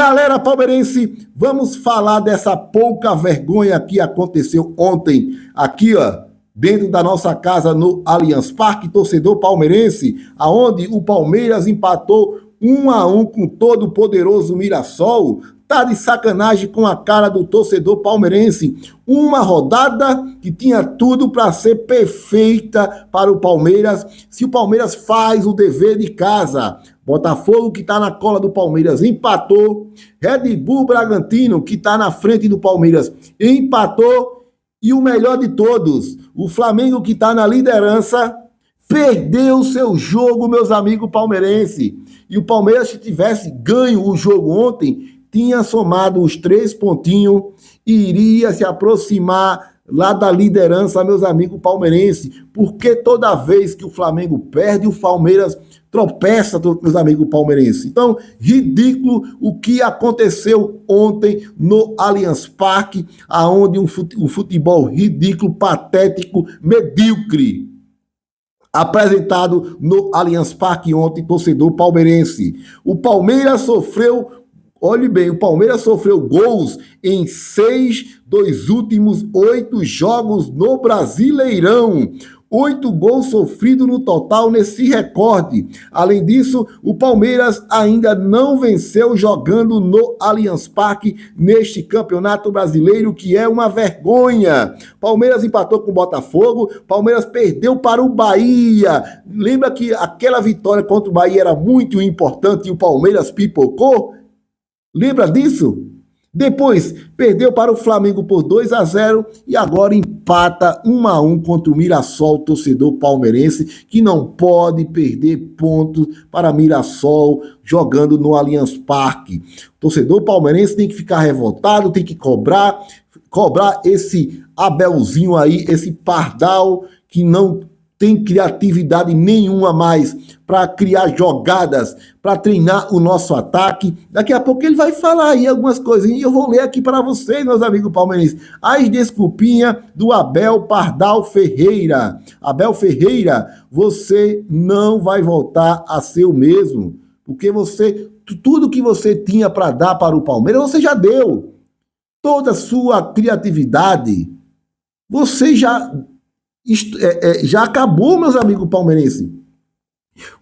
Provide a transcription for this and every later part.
Galera palmeirense, vamos falar dessa pouca vergonha que aconteceu ontem aqui, ó, dentro da nossa casa no Allianz Parque, torcedor palmeirense, aonde o Palmeiras empatou 1-1 com todo o poderoso Mirassol. Tá de sacanagem com a cara do torcedor palmeirense. Uma rodada que tinha tudo para ser perfeita para o Palmeiras, se o Palmeiras faz o dever de casa. Botafogo, que está na cola do Palmeiras, empatou. Red Bull Bragantino, que está na frente do Palmeiras, empatou. E o melhor de todos, o Flamengo, que está na liderança, perdeu seu jogo, meus amigos palmeirenses. E o Palmeiras, se tivesse ganho o jogo ontem, tinha somado os 3 pontinhos e iria se aproximar lá da liderança, meus amigos palmeirenses. Porque toda vez que o Flamengo perde, o Palmeiras tropeça, meus amigos palmeirenses. Então, ridículo o que aconteceu ontem no Allianz Parque, aonde um futebol ridículo, patético, medíocre, apresentado no Allianz Parque ontem, torcedor palmeirense. O Palmeiras sofreu, olhe bem, o Palmeiras sofreu gols em 6 dos últimos 8 jogos no Brasileirão. 8 gols sofridos no total nesse recorde. Além disso, o Palmeiras ainda não venceu jogando no Allianz Parque neste Campeonato Brasileiro, que é uma vergonha. Palmeiras empatou com o Botafogo, Palmeiras perdeu para o Bahia. Lembra que aquela vitória contra o Bahia era muito importante e o Palmeiras pipocou? Lembra disso? Depois, perdeu para o Flamengo por 2-0 e agora empata 1-1 contra o Mirassol, torcedor palmeirense, que não pode perder pontos para Mirassol jogando no Allianz Parque. O torcedor palmeirense tem que ficar revoltado, tem que cobrar esse Abelzinho aí, esse pardal que não tem criatividade nenhuma mais para criar jogadas, para treinar o nosso ataque. Daqui a pouco ele vai falar aí algumas coisinhas e eu vou ler aqui para vocês, meus amigos palmeirenses. As desculpinhas do Abel Pardal Ferreira. Abel Ferreira, você não vai voltar a ser o mesmo, porque tudo que você tinha para dar para o Palmeiras, você já deu. Toda a sua criatividade, você já acabou, meus amigos palmeirenses.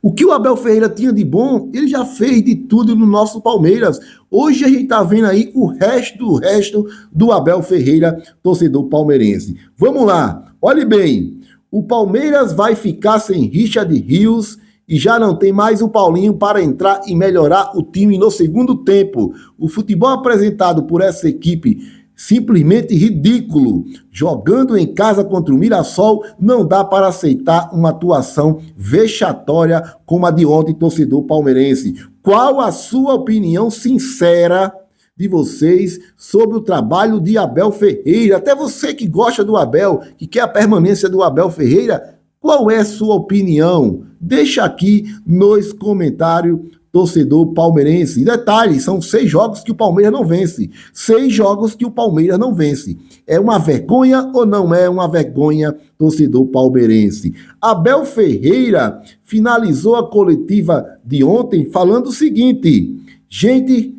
O que o Abel Ferreira tinha de bom, ele já fez de tudo no nosso Palmeiras. Hoje a gente tá vendo aí o resto do Abel Ferreira, torcedor palmeirense. Vamos lá, olhe bem, o Palmeiras vai ficar sem Richard Rios e já não tem mais o Paulinho para entrar e melhorar o time no segundo tempo. O futebol apresentado por essa equipe simplesmente ridículo. Jogando em casa contra o Mirassol, não dá para aceitar uma atuação vexatória como a de ontem, torcedor palmeirense. Qual a sua opinião sincera de vocês sobre o trabalho de Abel Ferreira? Até você que gosta do Abel, que quer a permanência do Abel Ferreira, qual é a sua opinião? Deixa aqui nos comentários, torcedor palmeirense. E detalhe, são 6 jogos que o Palmeiras não vence. 6 jogos que o Palmeiras não vence. É uma vergonha ou não é uma vergonha, torcedor palmeirense? Abel Ferreira finalizou a coletiva de ontem falando o seguinte: cheguei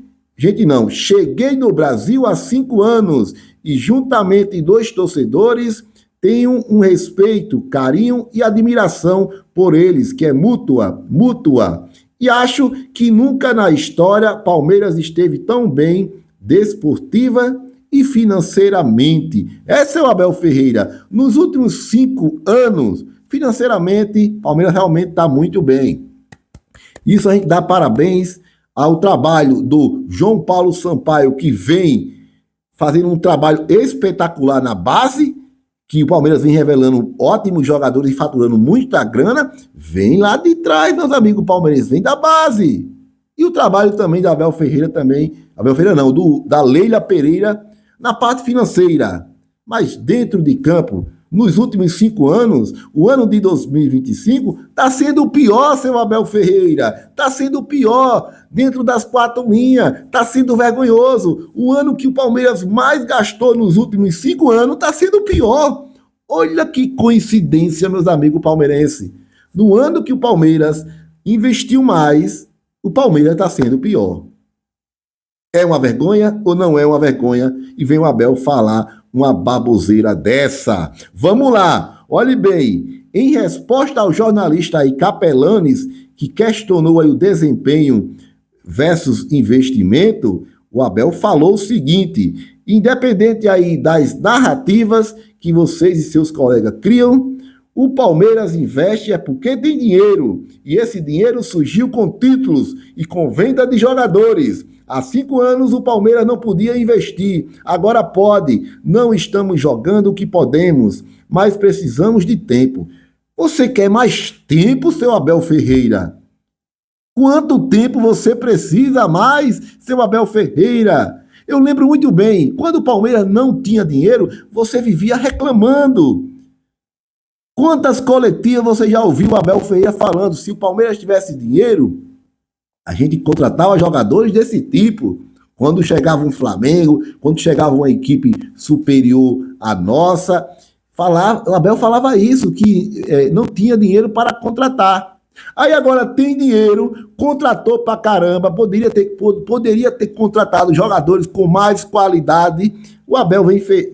no Brasil há 5 anos e juntamente 2 torcedores tenho um respeito, carinho e admiração por eles, que é mútua. E acho que nunca na história Palmeiras esteve tão bem desportiva e financeiramente. Esse é o Abel Ferreira. Nos últimos 5 anos, financeiramente, Palmeiras realmente está muito bem. Isso a gente dá parabéns ao trabalho do João Paulo Sampaio, que vem fazendo um trabalho espetacular na base, que o Palmeiras vem revelando ótimos jogadores e faturando muita grana, vem lá de trás, meus amigos palmeirenses, vem da base. E o trabalho também da Abel Ferreira da Leila Pereira na parte financeira. Mas dentro de campo, nos últimos 5 anos, o ano de 2025 está sendo o pior, seu Abel Ferreira. Está sendo o pior dentro das 4 linhas. Está sendo vergonhoso. O ano que o Palmeiras mais gastou nos últimos 5 anos está sendo o pior. Olha que coincidência, meus amigos palmeirenses. No ano que o Palmeiras investiu mais, o Palmeiras está sendo o pior. É uma vergonha ou não é uma vergonha? E vem o Abel falar uma baboseira dessa. Vamos lá, olhe bem. Em resposta ao jornalista aí Capelanes, que questionou aí o desempenho versus investimento, o Abel falou o seguinte: independente aí das narrativas que vocês e seus colegas criam, o Palmeiras investe é porque tem dinheiro, e esse dinheiro surgiu com títulos e com venda de jogadores. Há 5 anos o Palmeiras não podia investir, agora pode. Não estamos jogando o que podemos, mas precisamos de tempo. Você quer mais tempo, seu Abel Ferreira? Quanto tempo você precisa mais, seu Abel Ferreira? Eu lembro muito bem, quando o Palmeiras não tinha dinheiro, você vivia reclamando. Quantas coletivas você já ouviu o Abel Ferreira falando? Se o Palmeiras tivesse dinheiro, a gente contratava jogadores desse tipo. Quando chegava um Flamengo, quando chegava uma equipe superior à nossa, o Abel falava isso, que não tinha dinheiro para contratar. Aí agora tem dinheiro, contratou pra caramba, poderia ter contratado jogadores com mais qualidade. O Abel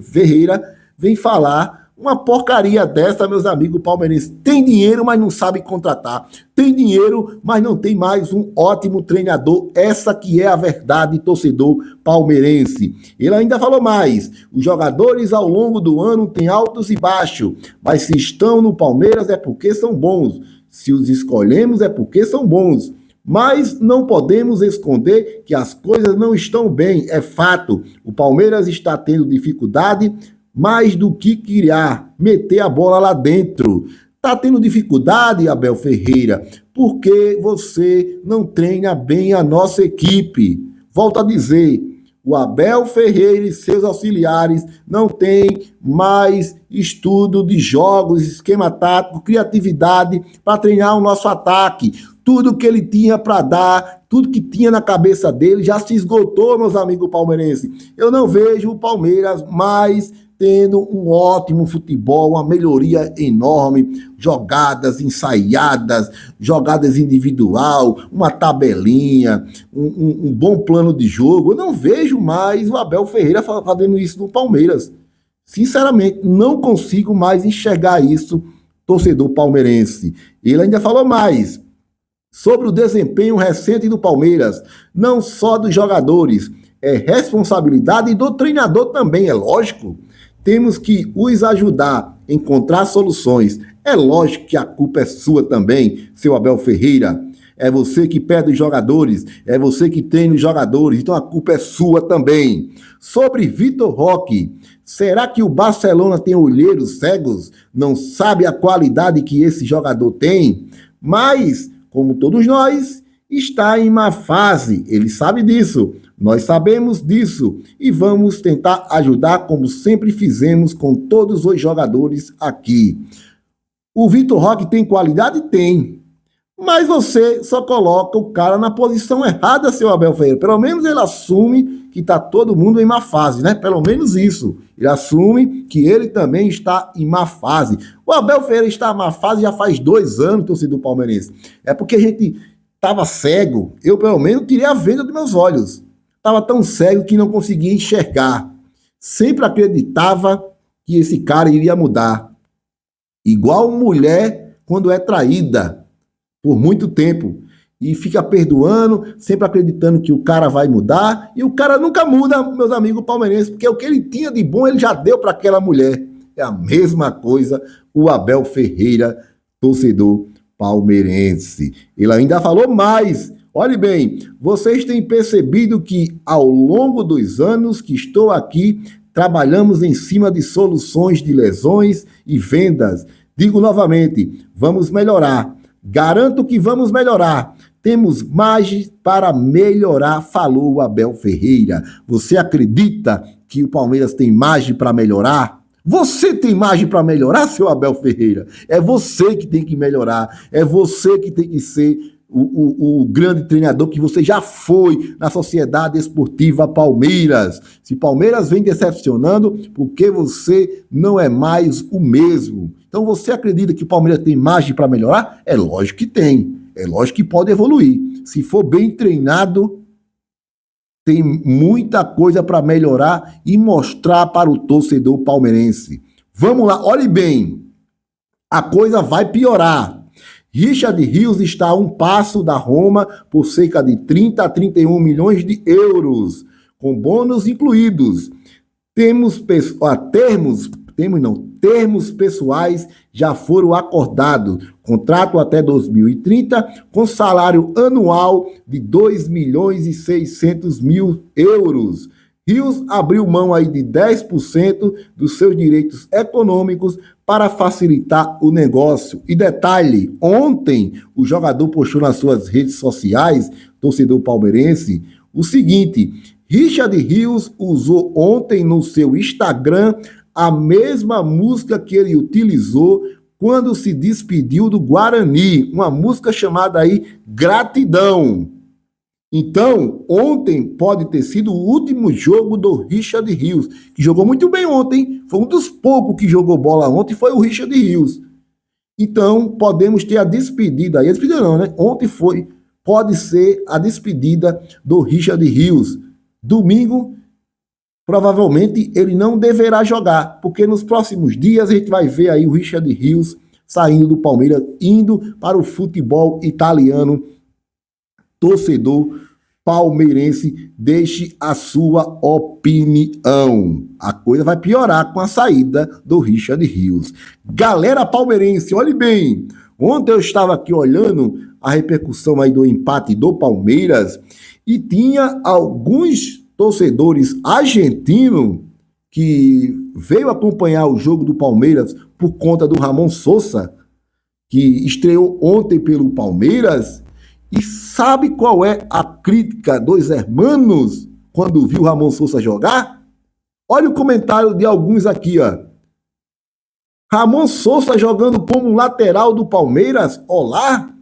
Ferreira vem falar uma porcaria dessa, meus amigos palmeirenses. Tem dinheiro, mas não sabe contratar. Tem dinheiro, mas não tem mais um ótimo treinador. Essa que é a verdade, torcedor palmeirense. Ele ainda falou mais. Os jogadores ao longo do ano têm altos e baixos, mas se estão no Palmeiras é porque são bons. Se os escolhemos é porque são bons. Mas não podemos esconder que as coisas não estão bem. É fato. O Palmeiras está tendo dificuldade mais do que criar, meter a bola lá dentro. Tá tendo dificuldade, Abel Ferreira, porque você não treina bem a nossa equipe. Volto a dizer, o Abel Ferreira e seus auxiliares não têm mais estudo de jogos, esquema tático, criatividade para treinar o nosso ataque. Tudo que ele tinha para dar, tudo que tinha na cabeça dele já se esgotou, meus amigos palmeirenses. Eu não vejo o Palmeiras mais tendo um ótimo futebol, uma melhoria enorme, jogadas ensaiadas, jogadas individual, uma tabelinha, um bom plano de jogo. Eu não vejo mais o Abel Ferreira fazendo isso no Palmeiras. Sinceramente, não consigo mais enxergar isso, torcedor palmeirense. Ele ainda falou mais sobre o desempenho recente do Palmeiras, não só dos jogadores, é responsabilidade do treinador também, é lógico. Temos que os ajudar a encontrar soluções. É lógico que a culpa é sua também, seu Abel Ferreira. É você que pede os jogadores, é você que treina os jogadores, então a culpa é sua também. Sobre Vitor Roque, será que o Barcelona tem olheiros cegos? Não sabe a qualidade que esse jogador tem? Mas, como todos nós, está em má fase, ele sabe disso. Nós sabemos disso e vamos tentar ajudar como sempre fizemos com todos os jogadores aqui. O Vitor Roque tem qualidade? Tem. Mas você só coloca o cara na posição errada, seu Abel Ferreira. Pelo menos ele assume que está todo mundo em má fase, né? Pelo menos isso. Ele assume que ele também está em má fase. O Abel Ferreira está em má fase já faz 2 anos, torcedor palmeirense. É porque a gente estava cego. Eu, pelo menos, tirei a venda dos meus olhos. Estava tão cego que não conseguia enxergar. Sempre acreditava que esse cara iria mudar. Igual mulher quando é traída por muito tempo. E fica perdoando, sempre acreditando que o cara vai mudar. E o cara nunca muda, meus amigos palmeirenses, porque o que ele tinha de bom ele já deu para aquela mulher. É a mesma coisa o Abel Ferreira, torcedor palmeirense. Ele ainda falou mais. Olhe bem, vocês têm percebido que ao longo dos anos que estou aqui, trabalhamos em cima de soluções de lesões e vendas. Digo novamente, vamos melhorar. Garanto que vamos melhorar. Temos margem para melhorar, falou o Abel Ferreira. Você acredita que o Palmeiras tem margem para melhorar? Você tem margem para melhorar, seu Abel Ferreira? É você que tem que melhorar. É você que tem que ser o grande treinador que você já foi na Sociedade Esportiva Palmeiras. Se Palmeiras vem decepcionando, porque você não é mais o mesmo. Então você acredita que o Palmeiras tem margem para melhorar? É lógico que tem. É lógico que pode evoluir. Se for bem treinado, tem muita coisa para melhorar e mostrar para o torcedor palmeirense. Vamos lá, olhe bem, a coisa vai piorar. Richard Rios está a um passo da Roma por cerca de 30 a 31 milhões de euros, com bônus incluídos. Termos pessoais já foram acordados. Contrato até 2030, com salário anual de 2 milhões e 600 mil euros. Rios abriu mão aí de 10% dos seus direitos econômicos para facilitar o negócio. E detalhe, ontem o jogador postou nas suas redes sociais, torcedor palmeirense, o seguinte: Richard Rios usou ontem no seu Instagram a mesma música que ele utilizou quando se despediu do Guarani, uma música chamada aí Gratidão. Então, ontem pode ter sido o último jogo do Richard Rios, que jogou muito bem ontem, foi um dos poucos que jogou bola ontem, foi o Richard Rios. Então, podemos ter a despedida, aí a despedida não, né? Ontem pode ser a despedida do Richard Rios. Domingo, provavelmente ele não deverá jogar, porque nos próximos dias a gente vai ver aí o Richard Rios saindo do Palmeiras, indo para o futebol italiano. Torcedor palmeirense, deixe a sua opinião. A coisa vai piorar com a saída do Richard Rios. Galera palmeirense, olhe bem, ontem eu estava aqui olhando a repercussão aí do empate do Palmeiras e tinha alguns torcedores argentinos que veio acompanhar o jogo do Palmeiras por conta do Ramon Sosa, que estreou ontem pelo Palmeiras. E sabe qual é a crítica dos hermanos quando viu o Ramon Sosa jogar? Olha o comentário de alguns aqui, ó. Ramon Sosa jogando como lateral do Palmeiras? Olá?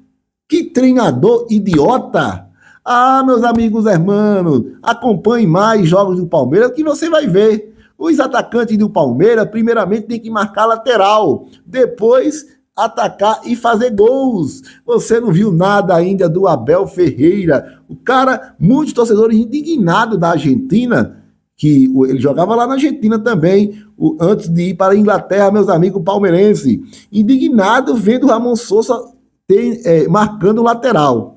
Que treinador idiota! Ah, meus amigos hermanos, acompanhe mais jogos do Palmeiras que você vai ver. Os atacantes do Palmeiras, primeiramente, tem que marcar lateral. Depois, atacar e fazer gols. Você não viu nada ainda do Abel Ferreira. O cara, muitos torcedores indignados da Argentina, que ele jogava lá na Argentina também, antes de ir para a Inglaterra, meus amigos palmeirenses. Indignado vendo o Ramon Sosa marcando lateral.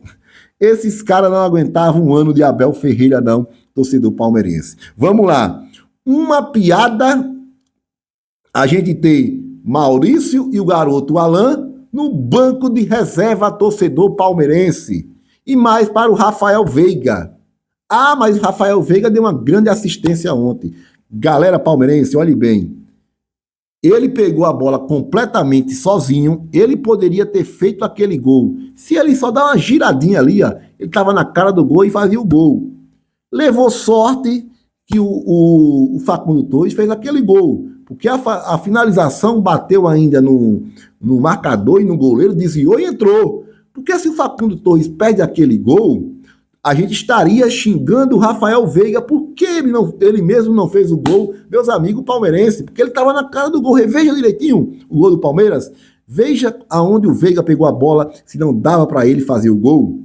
Esses caras não aguentavam um ano de Abel Ferreira, não, torcedor palmeirense. Vamos lá. Uma piada, a gente tem Maurício e o garoto Alain no banco de reserva, torcedor palmeirense. E mais para o Rafael Veiga. Ah, mas o Rafael Veiga deu uma grande assistência ontem. Galera palmeirense, olhe bem. Ele pegou a bola completamente sozinho, ele poderia ter feito aquele gol. Se ele só dá uma giradinha ali, ó, ele estava na cara do gol e fazia o gol. Levou sorte que o Facundo Torres fez aquele gol, porque a finalização bateu ainda no marcador e no goleiro, desviou e entrou. Porque se o Facundo Torres perde aquele gol, a gente estaria xingando o Rafael Veiga porque ele mesmo não fez o gol, meus amigos palmeirenses, porque ele estava na cara do gol. Reveja direitinho o gol do Palmeiras, veja aonde o Veiga pegou a bola, se não dava para ele fazer o gol.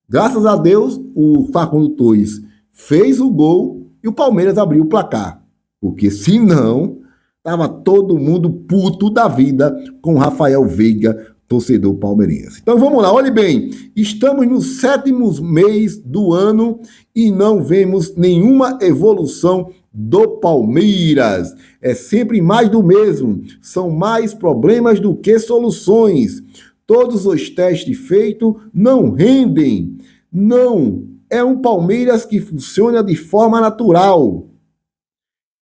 Graças a Deus, o Facundo Torres fez o gol e o Palmeiras abriu o placar, porque senão estava todo mundo puto da vida com o Rafael Veiga, torcedor palmeirense. Então vamos lá, olhe bem, estamos no 7º mês do ano e não vemos nenhuma evolução do Palmeiras. É sempre mais do mesmo, são mais problemas do que soluções. Todos os testes feitos não rendem. Não, é um Palmeiras que funciona de forma natural.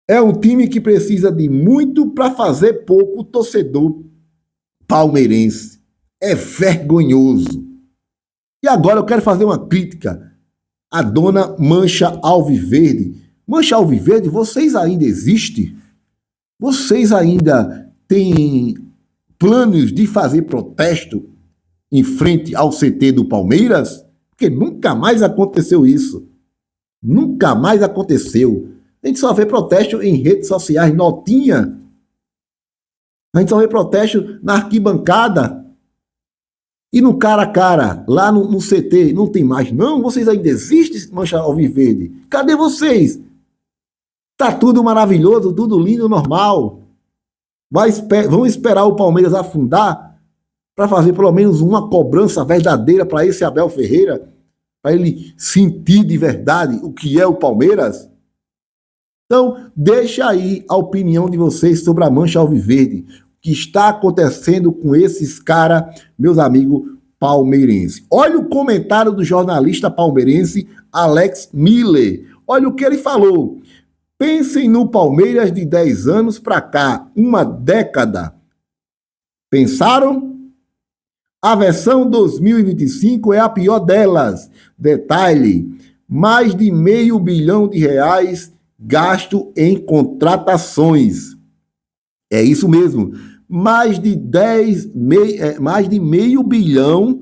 É um time que precisa de muito para fazer pouco, torcedor palmeirense. É vergonhoso. E agora eu quero fazer uma crítica à dona Mancha Alviverde. Mancha Alviverde, vocês ainda existem? Vocês ainda têm planos de fazer protesto em frente ao CT do Palmeiras? Porque nunca mais aconteceu isso. Nunca mais aconteceu. A gente só vê protesto em redes sociais, notinha. A gente só vê protesto na arquibancada. E no cara a cara, lá no CT, não tem mais, não? Vocês ainda existem, Mancha Alviverde? Cadê vocês? Tá tudo maravilhoso, tudo lindo, normal. Vão esperar o Palmeiras afundar para fazer pelo menos uma cobrança verdadeira para esse Abel Ferreira, para ele sentir de verdade o que é o Palmeiras? Então, deixa aí a opinião de vocês sobre a Mancha Alviverde, o que está acontecendo com esses caras, meus amigos palmeirenses. Olha o comentário do jornalista palmeirense Alex Miller. Olha o que ele falou. Pensem no Palmeiras de 10 anos para cá, uma década. Pensaram? A versão 2025 é a pior delas. Detalhe, mais de R$500 milhão gasto em contratações. É isso mesmo. Mais de R$500 milhão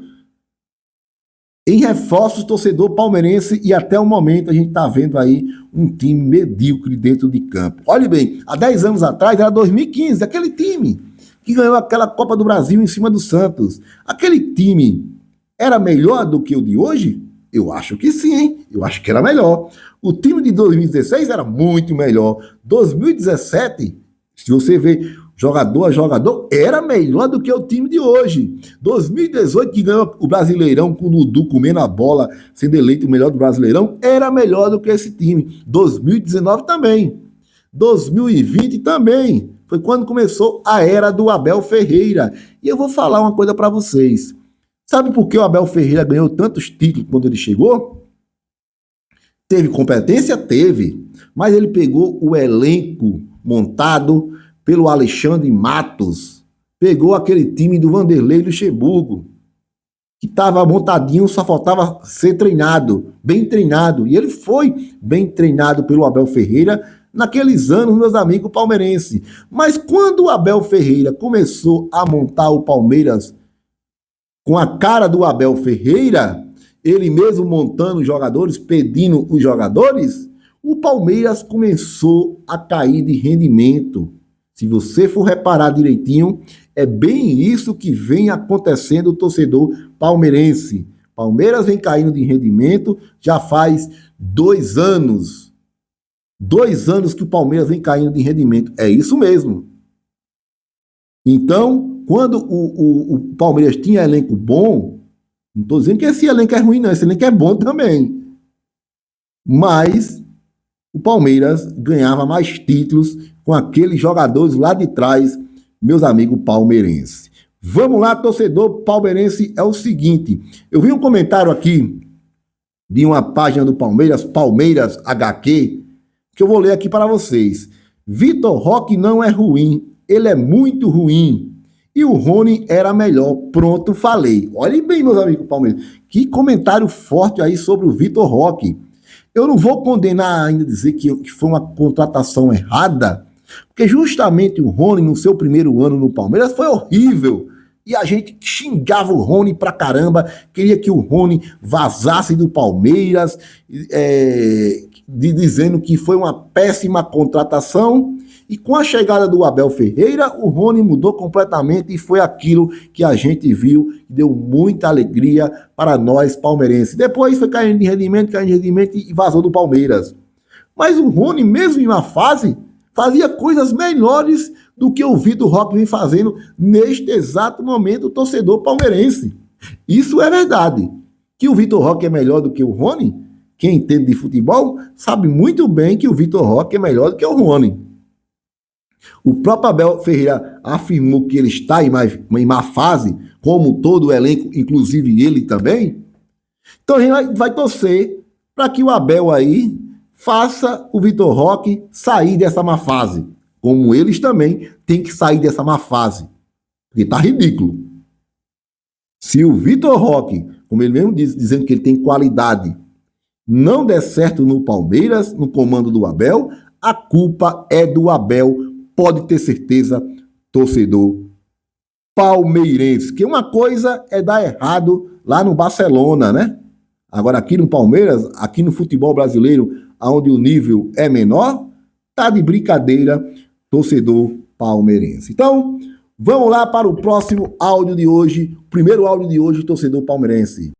em reforços torcedor palmeirense, e até o momento a gente está vendo aí um time medíocre dentro de campo. Olhe bem, há 10 anos atrás era 2015, aquele time que ganhou aquela Copa do Brasil em cima do Santos. Aquele time era melhor do que o de hoje? Eu acho que sim, hein? Eu acho que era melhor. O time de 2016 era muito melhor. 2017, se você ver jogador a jogador, era melhor do que o time de hoje. 2018, que ganhou o Brasileirão com o Dudu comendo a bola, sendo eleito o melhor do Brasileirão, era melhor do que esse time. 2019 também. 2020 também. Foi quando começou a era do Abel Ferreira. E eu vou falar uma coisa para vocês. Sabe por que o Abel Ferreira ganhou tantos títulos quando ele chegou? Teve competência? Teve. Mas ele pegou o elenco montado pelo Alexandre Matos. Pegou aquele time do Vanderlei Luxemburgo, que estava montadinho, só faltava ser treinado, bem treinado. E ele foi bem treinado pelo Abel Ferreira naqueles anos, meus amigos palmeirenses. Mas quando o Abel Ferreira começou a montar o Palmeiras com a cara do Abel Ferreira, ele mesmo montando os jogadores, pedindo os jogadores, o Palmeiras começou a cair de rendimento. Se você for reparar direitinho, é bem isso que vem acontecendo o torcedor palmeirense. Palmeiras vem caindo de rendimento já faz 2 anos. 2 anos que o Palmeiras vem caindo de rendimento. É isso mesmo. Então, quando o Palmeiras tinha elenco bom, não estou dizendo que esse elenco é ruim, não. Esse elenco é bom também. Mas o Palmeiras ganhava mais títulos com aqueles jogadores lá de trás, meus amigos palmeirenses. Vamos lá, torcedor palmeirense, é o seguinte. Eu vi um comentário aqui de uma página do Palmeiras, Palmeiras HQ, que eu vou ler aqui para vocês. Vitor Roque não é ruim, ele é muito ruim. E o Rony era melhor. Pronto, falei. Olhem bem, meus amigos palmeirenses. Que comentário forte aí sobre o Vitor Roque. Eu não vou condenar ainda, dizer que foi uma contratação errada, porque justamente o Rony, no seu primeiro ano no Palmeiras, foi horrível. E a gente xingava o Rony pra caramba, queria que o Rony vazasse do Palmeiras, dizendo que foi uma péssima contratação. E com a chegada do Abel Ferreira, o Rony mudou completamente e foi aquilo que a gente viu, que deu muita alegria para nós palmeirenses. Depois foi caindo de rendimento e vazou do Palmeiras. Mas o Rony, mesmo em uma fase, fazia coisas melhores do que o Vitor Roque vem fazendo neste exato momento, o torcedor palmeirense. Isso é verdade. Que o Vitor Roque é melhor do que o Rony, quem entende de futebol sabe muito bem que o Vitor Roque é melhor do que o Rony. O próprio Abel Ferreira afirmou que ele está em má fase, como todo o elenco, inclusive ele também. Então a gente vai torcer para que o Abel aí faça o Vitor Roque sair dessa má fase, como eles também têm que sair dessa má fase, porque está ridículo. Se o Vitor Roque, como ele mesmo diz, dizendo que ele tem qualidade, não der certo no Palmeiras, no comando do Abel, a culpa é do Abel. Pode ter certeza, torcedor palmeirense, que uma coisa é dar errado lá no Barcelona, né? Agora aqui no Palmeiras, aqui no futebol brasileiro, onde o nível é menor, tá de brincadeira, torcedor palmeirense. Então, Vamos lá para o próximo áudio de hoje, o primeiro áudio de hoje, torcedor palmeirense.